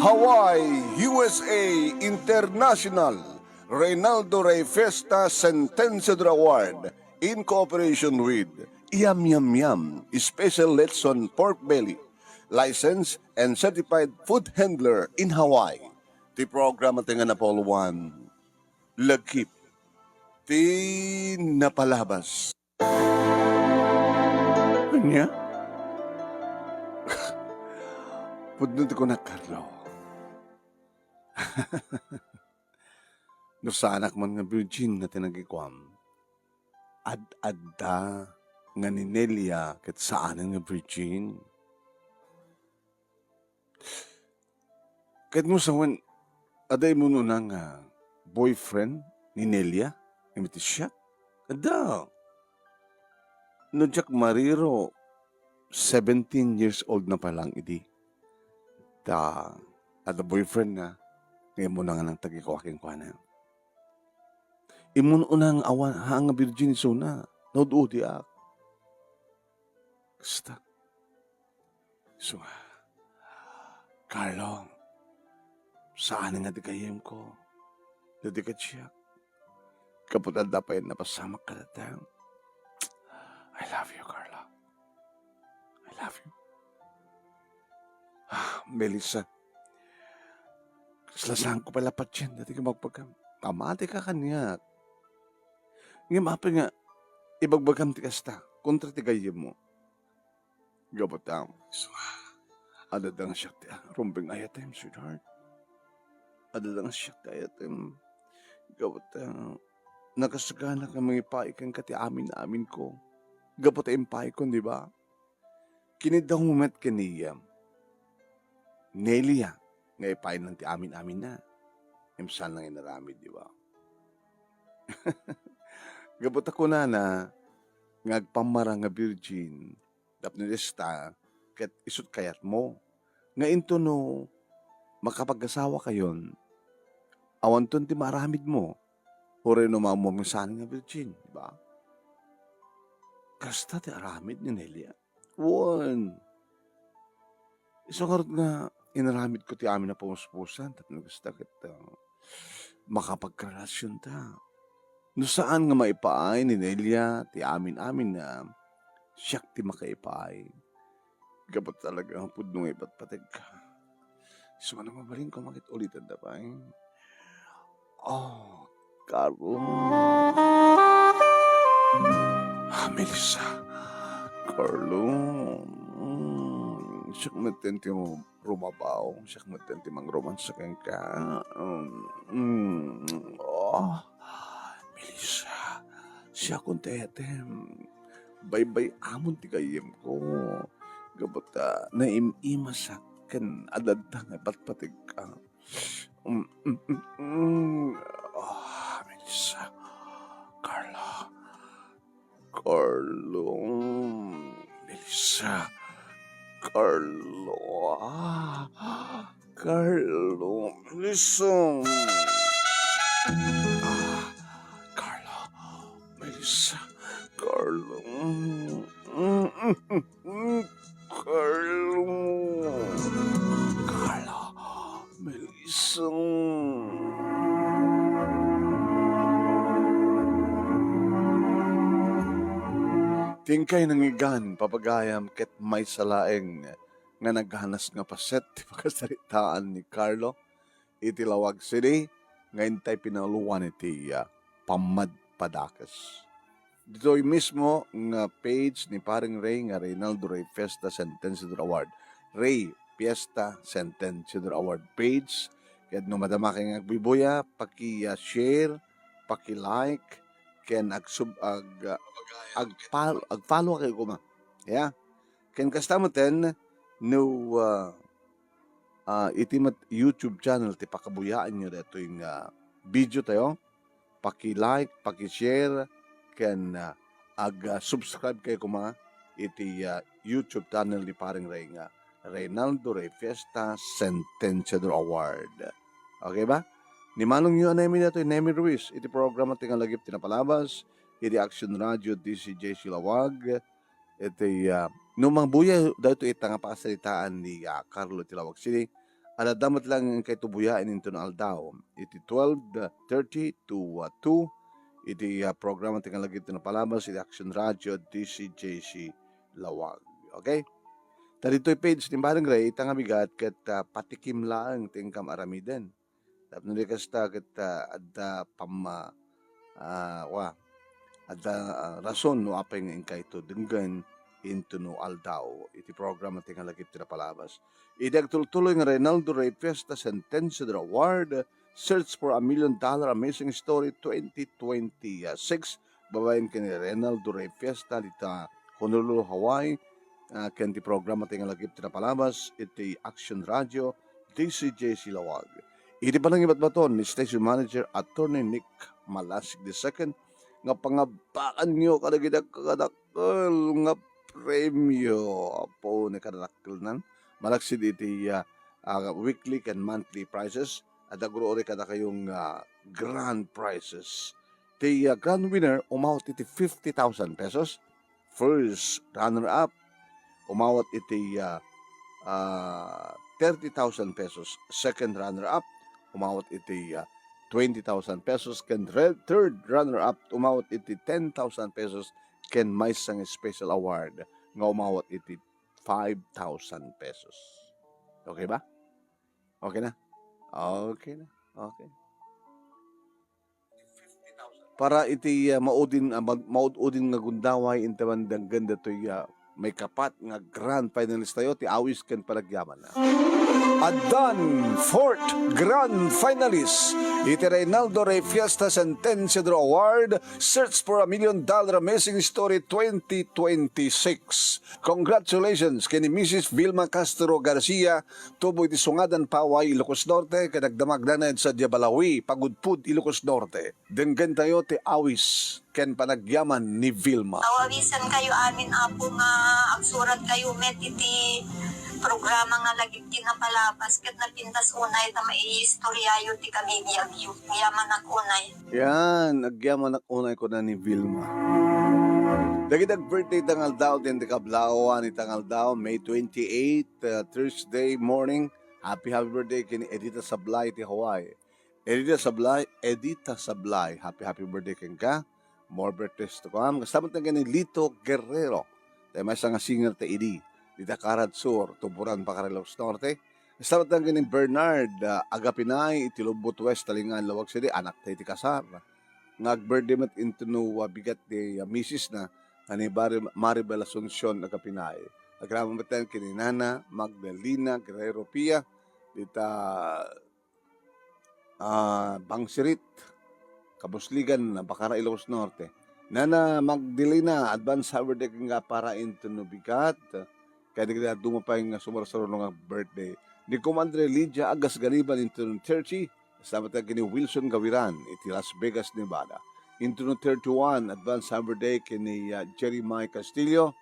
Hawaii, USA International Reynaldo Rey Festa Sentenced Award in cooperation with Yum Yum Yum Special Letson Pork Belly, licensed and certified food handler in Hawaii. Ti programa tinga na Paul 1, lagkip, ti napalabas. Kanya? Pudnod ko na, Carlo. No sa anak man nga virgin nga tinagikwam, ad-adda nga ni Nelia ket saan nga virgin. Ket mo sawan, aday mo nun nga boyfriend ni Nelia, imiti siya. Ada. No Jack Mariro, 17 years old na palang idi. Ada boyfriend na, ngayon mo na nga nang tagikwaking kwa na. Imun unang awan hanga virgin suna, naududi ak. Kasta. So, Carlo, saan nga di kayem ko? Dadi ka siya. Kaputan dapat napasama ka na tayo. I love you, Carlo. I love you. Melissa, slasahan ko pala pa dyan. Dati ka magpagkam. Pamati ka kanya. Ngayon mapa nga, ibagbagam ti kasta. Kontra ti gayem mo. Gabatam. So, adadang siya ti rumbing ayatem, sweetheart. Adadang siya ti ayatem. Gabatam. Nakasagana ka mga ipaikan ka ti amin ko. Gabatam impaikon, di ba? Kinidaw mo met kaniyam. Nelia, nga ipain lang ti amin na. Imsan lang inaramid, di ba? Gabot ako na ngagpamara nga virgin, dapnilista, ket isut kayat mo. Nga into no, makapag-asawa kayon, awan ton ti maramid mo, ore no mamamisan nga virgin, di ba? Kasta ti aramid ni Nelia. One. Isungarot nga, inaramid ko ti amin na pumuspusan, at nagasta kita makapagkarasyon ta. No saan nga maipaay ni Nelia, ti amin na siyak ti makaipaay. Gabat talaga ang pudnong ipatpatag ka. So, ano mabaling ko makit ulitan na pa eh? Oh, Carlo. Melissa. Carlo. Siyak matenti mo rumabaw. Siyak matenti mang romansakan ka. Melissa. Siya kong tetem. Bay-bay amon ti kayem ko. Gabata na imimasakan adadang ipatpatig ka. Melissa. Carlo. Melissa. Carlo. Carlo. Melissa. Carlo. Melissa. Carlo. Carlo. Carlo. Melissa. Tingkay nangigan, papagayam, ket may salaeng nga naghanas nga paset, ti pagkasaritaan ni Carlo, itilawag sini, ngayon tayo pinaluan iti Pamad Padakas. Dito'y mismo nga page ni paring Ray nga Reynaldo Rey Festa Sentenced Award. Ray Fiesta Sentenced Award page. Kaya no madama kayo nga agbibuya, paki-share, paki-like, ken ag-follow kayo kuma. Yeah. Ken kastamo ten no iti YouTube channel ti pakabuyaan nyo dito yung video tayo. Paki-like, paki-share, ken ag-subscribe kayo kuma iti YouTube channel ni paring Ray nga Reynaldo Rey Fiesta Sentenced Award. Okay ba? Ni Manong yun namin na ito, Nemi Ruiz, iti programa tingang lagip tinapalabas, iti Action Radio, DCJ Silawag, iti numang buya, dahito itang pakasalitaan ni Carlo Tilawag City, Damat lang kay tubuyain into na aldaw. Iti 12:30 to 2. Iti programa tinggal lagi ito na palabas. Iti Action Radio DCJC Lawag. Okay? Tarito'y page ni Barang Ray, itang abigat kat patikim lang tingkam aramiden. Tapos nuli kasta kat adda pama adda rason no apay nga ingkay to denggan into no aldaw. Iti programa tinggal lagi ito na palabas. Ideg tuloy nga Reynaldo Ray Fiesta Sentencia Award, Search for $1 Million Amazing Story 2026. Babayin ka ni Reynaldo Ray Fiesta dita Honolulu, Hawaii. Kenti programa tinggal lagi ito na palabas. Iti Action Radio DCJC Lawag. Iti pa nang iba't baton ni Station Manager Attorney Nick Malasig II nga pangabakan nyo kadagidakadakal nga premyo po ni kadakal nan. Malaksid iti weekly and monthly prizes at aguro-ori kada kayong grand prizes. The grand winner umawat iti 50,000 pesos. First runner-up umawat iti 30,000 pesos. Second runner-up umawat iti 20,000 pesos. Third runner-up umawat iti 10,000 pesos. Ken may isang special award nga umawat iti 5,000 pesos. Okay ba? Okay na? Okay na. Okay. Para iti maudin nga gundaway intawan danggan datoy may kapat nga grand finalist tayo ti awis ken palagyaman na. Adan fourth grand finalist iti Reynaldo Ray Fiesta Sentencia Award, Search for $1 Million Amazing Story 2026. Congratulations kini Mrs. Vilma Castro Garcia, tubo iti Sungadan Paway, Ilocos Norte, kadagdamag nanad sa Diabalawi, Pagudpud, Ilocos Norte. Denggan tayo ti awis ken panagyaman ni Vilma. Awawisan kayo amin apo nga agsurat kayo met iti programa nga lagip tinapalabas ket napintas unay ta maiistoryayo ti kabibiyagyo. Yaman ak unay. Yan, nagyaman ak unay ko na ni Vilma. Dagidag birthday tangal daw din ti kablawan ni tangal daw May 28 Thursday morning. Happy birthday kini Edita Sablay ti Hawaii. Edita Sablay, happy birthday ken ka. More birthdays to come. Kasama tayo ni Lito Guerrero. Tayo may isang singer ta idi. Dita Karad Sur, Tuburan, Bacarilos Norte. Kasama tayo ni Bernard Agapinay, Itilubot West, Talingan, Lawag City. Anak tayo ti Kasar. Nag-birthday mat into no bigat ni Mrs. na ni Maribel Asuncion Agapinay. Nagrama tayo kini Nana Magdalena Guerrero Pia. Dita Bangsirit. Kabusligan na Bacara Ilocos Norte. Nana Magdalena, advance happy birthday nga para into no bigat. Kaya di kita dumapay nga sumarasaro nga birthday. Ni Comandre Lydia Agas Galiban into no 30. Kasama tayo kini Wilson Gawiran, iti Las Vegas, Nevada. Into no 31, advance happy birthday kini Jeremiah Castillo.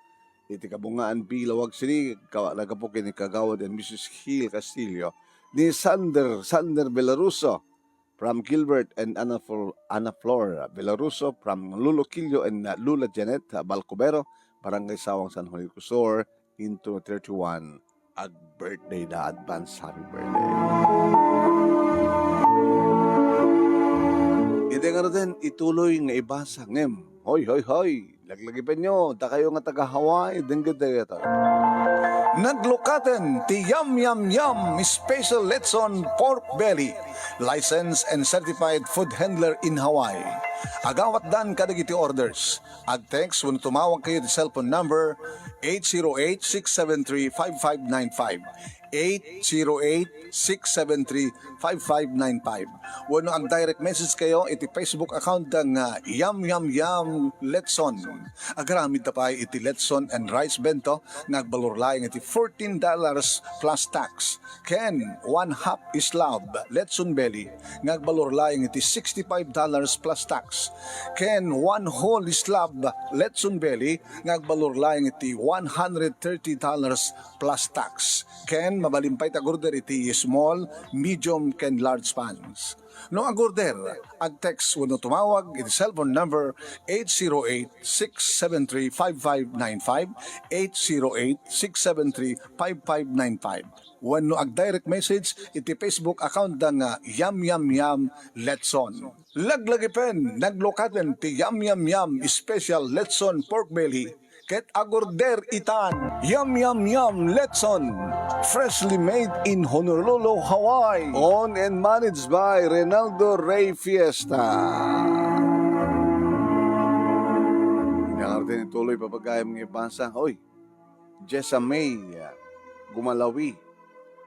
Iti Kabungaan B. Lawag City. Nagapo kini Kagawad and Mrs. Hill Castillo. Ni Sander Belaruso. From Gilbert and Ana Flor Belaruso, from Lulo Quillo and Lula Janet Balcobero, Barangay Sawang San Juan Cusor, into 31, ag birthday na advance happy birthday. Ito nga rin, ituloy nga ibasa ngem. Hoy, laglagi pa nyo, ta kayo nga taga-Hawaii, dinggit tayo ito. Naglukaten ti Yum Yum Yum Special Letson Pork Belly, licensed and certified food handler in Hawaii. Agawat dan kadagiti orders. Ag-text when tumawag kayo ti cellphone number 808-673-5595. 808-673-5595. Wano ang direct message kayo iti Facebook account ng Yum Yum Yum Letson. Agaramid na pa iti Letson and Rice Bento nagbalurlayang iti $14 plus tax. Ken, 1/2 islab Letson Belly nagbalurlayang iti $65 plus tax. Ken, 1 whole islab Letson Belly nagbalurlayang iti $130 plus tax. Ken, mabalimpay tagorder iti small, medium, ken large pans. No agorder, ag text wano tumawag iti cellphone number 808-673-5595, 808-673-5595. Wano ag direct message iti Facebook account da nga Yam Yam Yam Letson. Laglagi pen, naglokaten ti Yam Yam Yam Special Letson Pork Belly ket agorder itan. Yum Yum Yum Letson, freshly made in Honolulu, Hawaii. Owned and managed by Reynaldo Ray Fiesta. Inakartin ituloy papagayam ng ibasa. Hoy, Jessa May, Gumalawi,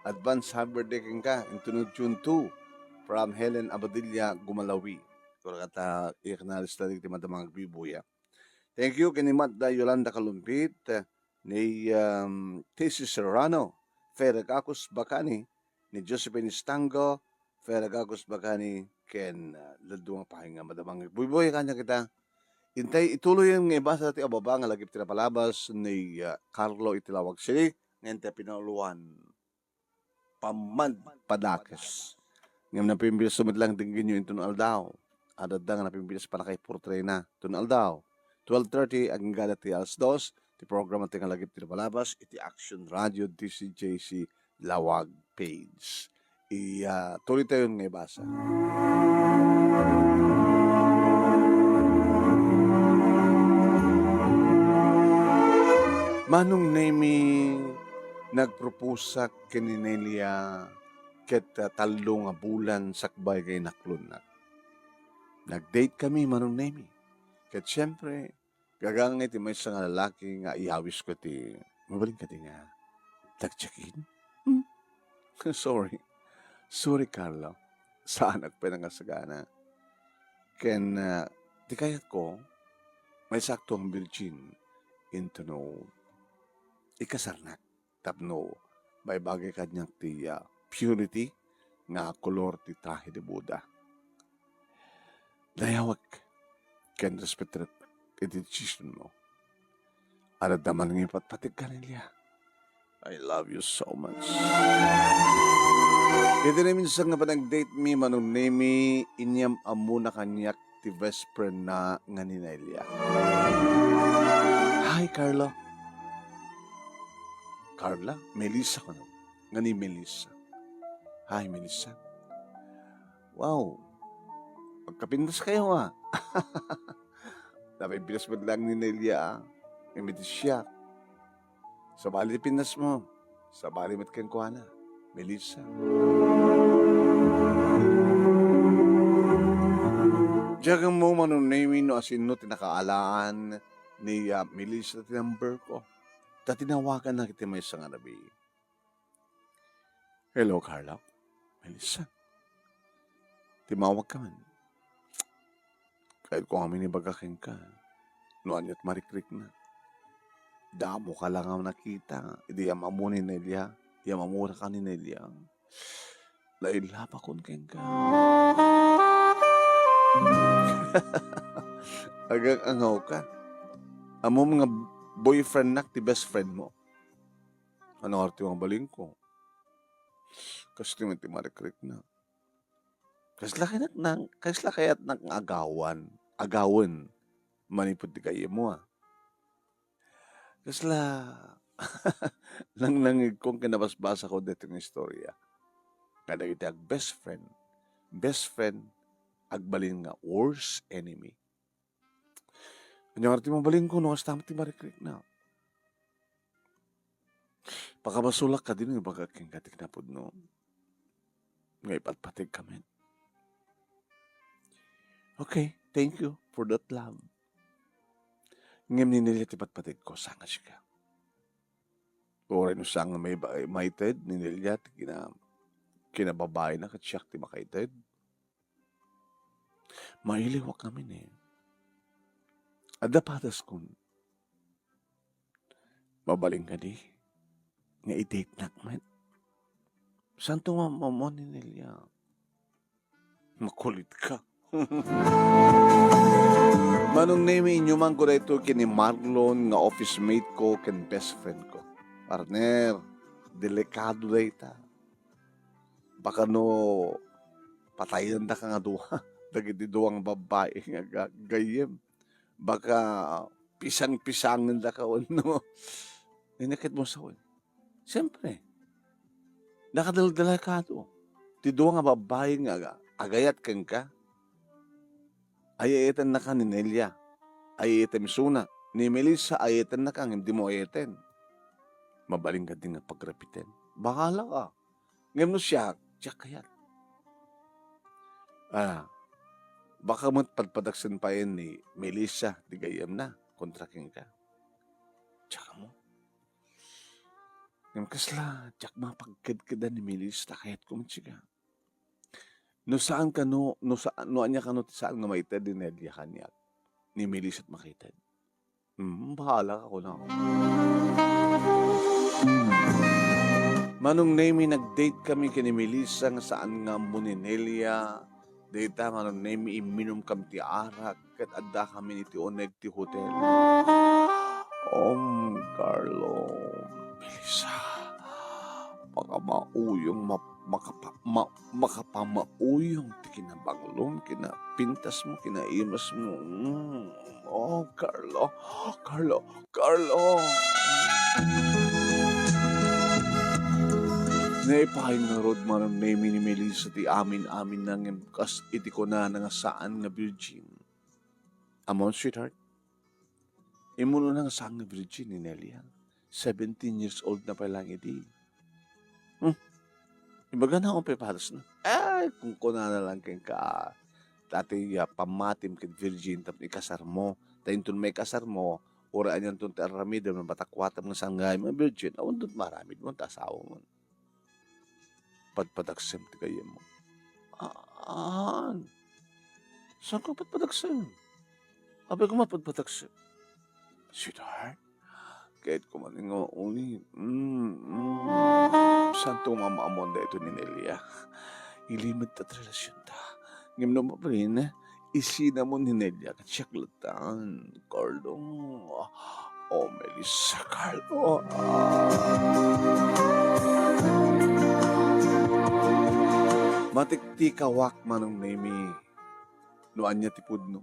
Advance Haberdeking ka, intunod June 2, from Helen Abadilla, Gumalawi. Kung kata ikanalis na rin madamang bibuya. Thank you kinimat da Yolanda Kalumpit, ni Tessie Serrano, Ferragacos Bacani, ni Josephine Stango, Ferragacos Bacani, ken ladunga pahinga madamang buboy kanya kita. Intay ituloy yung iba sa ating ababa nga lagip tinapalabas ni Carlo Itilawag City, ngayon tayo pinauluan pamad padakes. Ngayon napimbilas sumit lang tingin nyo itong aldaw. Adad nga napimbilas pa na kay portray na itong aldaw. 12:30 ang gada ti alas 2, ti programa ti nga lagip tinapalabas, iti Action Radio DCJC Lawag page. Tuloy tayo nga ibasa. Manong nemi nagproposa kininelia ket talo nga bulan sakbay kay naklunak. Nag-date kami manong nemi. Ket syempre gagangay ti may nga lalaki nga iawis ko ti mabaling ka ti nga tag-check-in. Sorry Carlo. Saan nagpinangasagana. Ken di kayat ko may sakto ang virgin into no ikasarnak tapno may bagay kanyang ti purity nga kolor ti trahe de Buddha. Dayawag ken respetar iti decision mo. Arad naman ng ipatpatig ka nila. I love you so much. Ito na minsan nga pa nag-date mi manong nemi inyam amuna kanyak ti best friend na nga ni Nelia. Hi Carlo. Carla? Melissa ko na. Nga ni Melissa. Hi, Melissa. Wow. Magkapindas kayo Dapat pinas mo lang ni Nelia Imitis siya. Sa bali pinas mo. Sa bali mat kang kuhana. Melissa. Diyagang mo manong name no asin no tinakaalaan ni Melissa tinamber ko. Tinawagan na kita may isang arabi. Hello, Carla. Melissa. Timawag ka man. Kahit kung kami ni bagaking ka, noan ya't marikrik na. Damo ka lang ang nakita. Hindi yung mamunin na Nelia. Yung mamura ka ni Nelia. Lailapa kon keng ka. Agang angaw ka. Amo mga boyfriend nak ti best friend mo. Ano arti mga baling ko? Kasi ti marikrik na. Kasla kaya't nang agawan, manipod ti kayo mo Kasla, nangig kong kinabasbasa ko dito ng istorya. Kada iti ag best friend, agbalin nga worst enemy. Kanya arti mga baling ko, nung astama ti marikrik na. Pakabasulak ka din, baga king katik na po no. Ngay patpatig kami. Okay, thank you for that love. Ngem ni nila ti patpatig ko, sanga siya. Oray no sanga may maited, ni nila ti kinababae na katsyak ti makaited. Mailiwak kami eh. Ada patas kun. Mabaling ka di. Nga i-date na kman. Saan to mamon ni Nelia? Makulit ka. Manong name inyo man ko na ito kini Marlon nga office mate ko ken best friend ko. Partner, delikado na ita. Baka no patayan na ka nga duha. Dagiti duwang babae nga gayem. Baka pisang-pisangan na ka no. Inakit mo sa un. Siyempre, nakadaldala ka to. Ti duwang nga babae nga agayat kang ka. Ayayetan na ka ni Nelia. Ayayetan suna. Ni Melissa, ayayetan na kang hindi mo ayayetan. Mabaling ka din nga pagrapitin. Bahala ka. Ngayon mo siya kayat. Baka matpadpadaksan pa yan ni Melissa, di gayam na, kontraking ka. Tsaka mo. Ngayon kasla, tsak mapagkad-kada ni Melissa, kahit kumatsiga. No saan ka no anya ka no, saan nga maitad din Nelia kanyak, ni Melissa at makitad. Bahala ka ko na. Manong Nemi, nag-date kami kini Melissa nga saan nga mo ni Nelia. Data manong Nemi, iminom kam ti arak kat adda kami ni ti oneg ti hotel. Carlo, Melissa, baka mauyong makapamauyong ti kinabanglom, kinapintas mo, kinaimas mo. Carlo. Naipahay nga rod manong Nemi ni Melissa ti amin-amin nang kas iti ko na nga saan nga virgin. Amon, sweetheart? Imuno na nga saan nga virgin ni Nelia. 17 years old na pa lang iti. Ibaga na akong pepalas na. Kung kuna na lang kang ka dati pamatim kit virgin tap ikasar mo. Tayin tun may kasar mo. Uraan yan tun ti aramid na batakwatam ng sanggay mga virgin. Awan tun maramid mo tasawa mo. Padpadaksem ti kayem mo. Saan ko padpadaksem? Abay ko mapadpadaksem. Sweetheart, kahit kumaling nga uli. Saan to mamaamon da ito ni Nelia? Ilimit at relasyon ta. Ngayon naman pa rin, isina mo ni Nelia at siyaklatan. Carlo. Melissa, Carlo. Matikti kawak manong Nemi. Noan niya tipudno.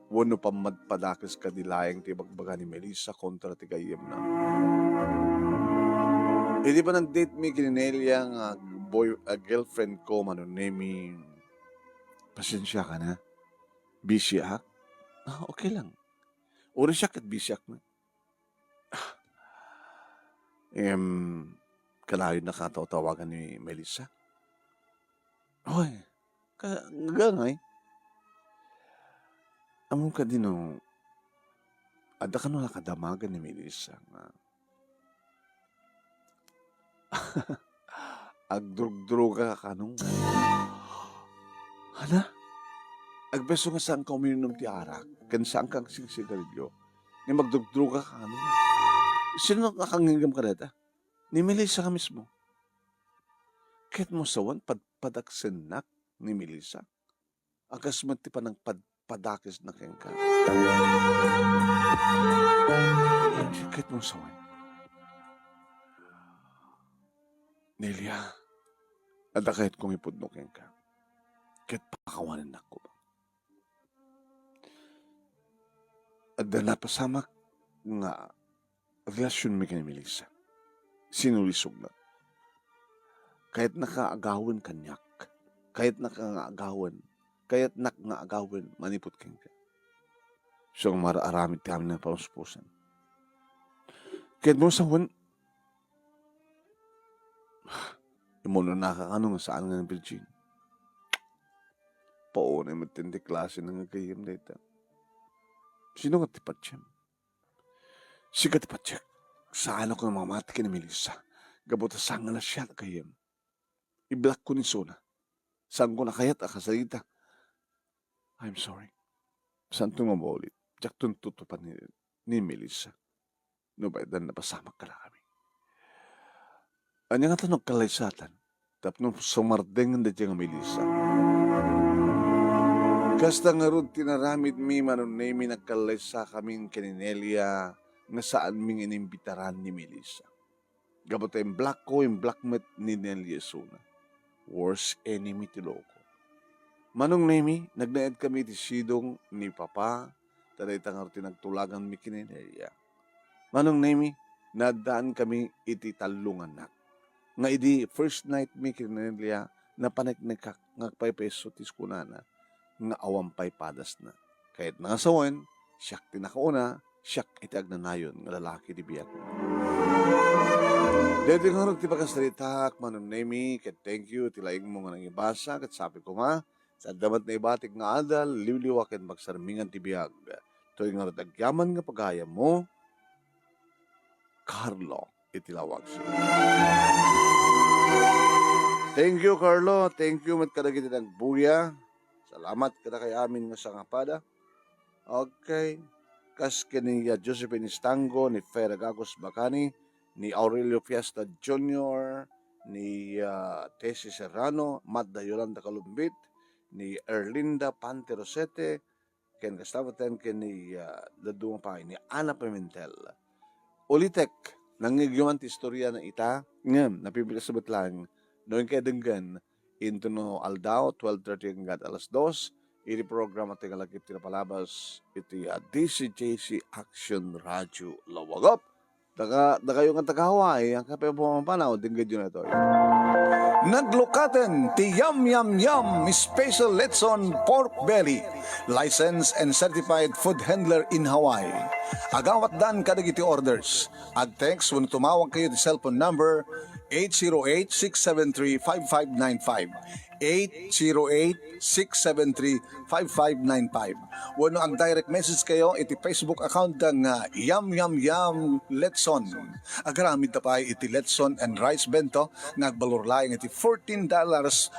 Wano pamadpadakis ka dilayang ti bagbaga ni Melissa kontra ti kayem na. Di ba nag-date mi kininelia nga girlfriend ko manong Nemi. Pasensya ka na. Busy ak? Okay lang. Uri siya kat busy ak na. Kalayo na kataw-tawagan ni Melissa. Hoy, ngagangay. Among ka din ada ka nung nakadamagan ni Melissa nga. Agdrug-druga ka nung. Hala? Agbeso nga saan ka uminom ti arak, kan saan kang sigsigarilyo. Nga magdrug-druga ka nung. Sino nakangingam ka data? Ni Melissa ka mismo. Kahit mo sawan, padaksen nak ni Melissa. Agas mati pa ng padakis na keng ka. Kahit mo sawan. Nelia, ada kahit kung ipudno keng ka. Kahit pakawanan na ko ba. Ada napasamak nga relasyon mi ka ni Melissa. Sinulisog na. Kahit nakaagawan kanyak, kahit nakaagawan, kahit nakagawan, manipot kang ka. So, maraaramid kami ng pauspusan. Kahit mo sawan, imuno nakakano nga saan nga ng virgin. Paunay matindi klase ng agayam dito. Sino nga tipat siya? Si ka tipat siya. Saan ako ng mga mati ni Melissa? Gabutasang na siya agayam. I-block ko ni Sona. Saan ko nakayat akasalita? I'm sorry. Saan ito nga maulit? Diyak tuntutupan ni Melissa. No ba, dan napasamak ka na kami. Anya nga tanong kalaysatan. Tap nung sumardeng na dyan nga Melissa. Kasta nga ron tinaramid mi manon Nemi nagkalaysa kaming kaninelia nga saan ming inimbitaran ni Melissa. Gabot yung black ko, yung blackmet ni Nelia Sona. Worst enemy ti loko. Manong Nemi, nagnaed kami ti sidong ni Papa, taday tangar tinagtulagan mi kininaya. Manong Nemi, nadaan kami iti talungan na. Nga idi first night mi kininaya, na panagnikak ngagpaypeso tis kunana, nga awampay padas na. Kahit nangasawan, siyak tinakauna, siyak iti agnanayon nga lalaki di biyak. Dito nga rin ti pagkasalitak, Manong Nemi, ket thank you, tilaing mo nga nang ibasa, ket sabi ko nga, sa damat na ibatik nga adal, liwliwakin magsarmingan ti biyag. Ito nga rin agyaman nga pagayam mo, Carlo, itilawag siya. Thank you, Carlo. Thank you, mat kadagiti nagbuya. Salamat kada kay amin nga sa ngapada. Okay. Kas kini Josephine Istango, ni Ferragagos Bacani, ni Aurelio Fiesta Jr., ni Tessie Serrano, Madda Yolanda Calumbit, ni Erlinda Pante Rosete, ken kastabaten ken ni daduma pa ni Ana Pimentel. Ulitek, nangigyuman ti istorya na ita, ngem, napipilas sabat lang, noong kaya denggan, into no Aldao, 12:30 hanggang alas 2, iti program at tingalagip tinapalabas, iti DCJC Action Radio Lawagop. Daga yung ang taga-Hawaii, ang kapay pumapanaw, dinggad yun na ito. Naglukaten ti Yum Yum Yum Special Letson Pork Belly, licensed and certified food handler in Hawaii. Agawat dan kadagiti orders. Ag-text when tumawag kayo ti cellphone number 808-673-5595. 808-673-5595. Wano ang direct message kayo iti Facebook account ng Yum Yum Yum Letson. Agaramid na pa iti Letson and Rice Bento nagbalurlayang iti $14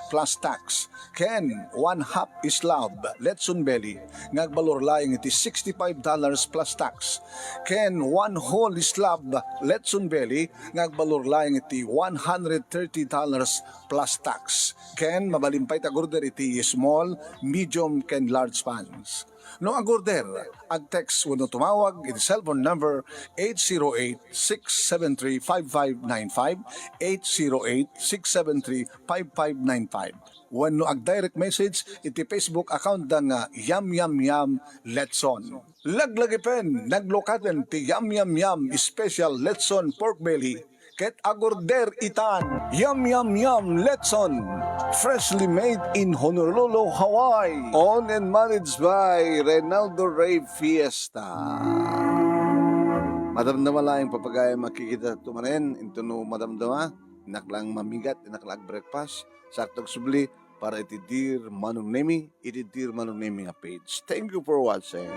plus tax. Ken, 1/2 islab Letson Belly nagbalurlayang iti $65 plus tax. Ken, 1 whole islab Letson Belly nagbalurlayang iti $130 plus tax. Ken, mabalimpay tagorder iti small, medium, ken large pans. No agorder, ag-text wano tumawag iti cellphone number 808-673-5595, 808-673-5595. Wano ag-direct message iti Facebook account ng Yum Yum Yum Letson. Laglagipen, naglokaten ti Yum Yum Yum Special Letson Pork Belly, ket agorder itan Yum Yum Yum Letson, freshly made in Honolulu, Hawaii. Owned and managed by Reynaldo Ray Fiesta. Madamdama lang yung papagaya makikita tumanen, into no madamdama, inaklang mamigat, inaklang breakfast, saktog subli, para iti Dear Manong Nemi, iti Dear Manong Nemi nga page. Thank you for watching.